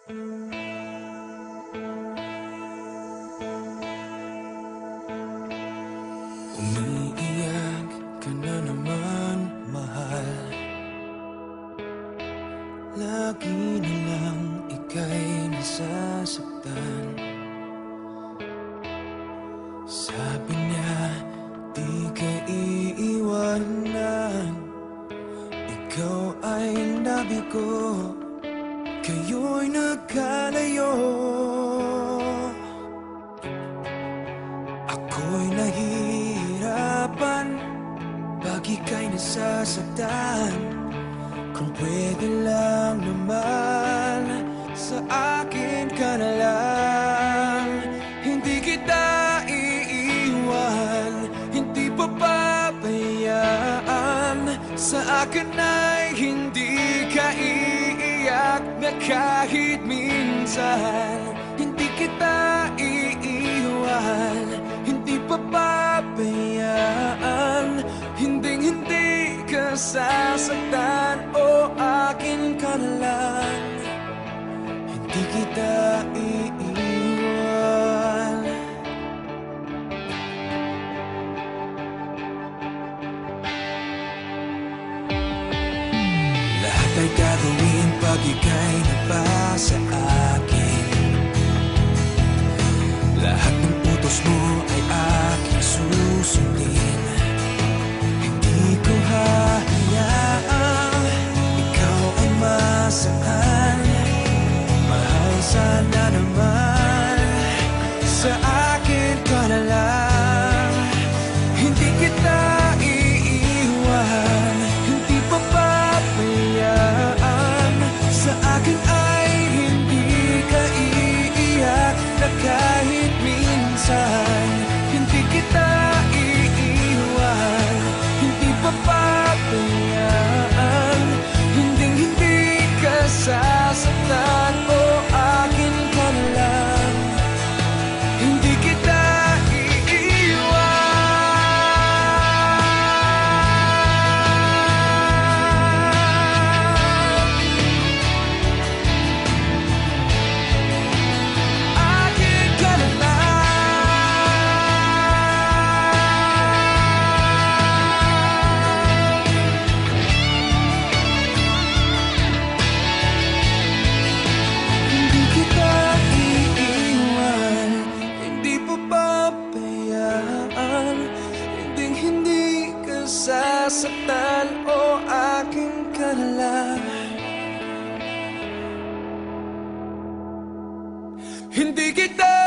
Umiiyak ka na naman, mahal. Lagi na lang ika'y nasasaktan. Sabi niya, di ka iiwanan. Ikaw ay nabigo, kayo'y nagkalayo. Ako'y nahihirapan pag ika'y nasasaktan. Kung pwede lang naman, sa akin ka na lang. Hindi kita iiwan, hindi papabayaan. Sa akin ay hindi ka iiyak na kahit minsan. Hindi kita iiwan, hindi papabayaan. Hinding-hindi ka sasaktan, o akin ka na lang. Hindi kita iiwan. Lahat ay gagawin pag ika'y nagpasa akin. Lahat ng utos mo ay aking susundin. Hindi ko hahayaang ikaw ay masaktan. Mahal, sana naman sa akin ka na lang. Hindi kita iiwan, hindi papabayaan. Sa akin ay hindi ka iiyak na kahit minsan. Hindi kita iiwan, hindi papabayaan. Hinding-hindi ka sasaktan, o akin ka na lang. Hindi kita sasaktan, o akin ka na lang. Hindi kita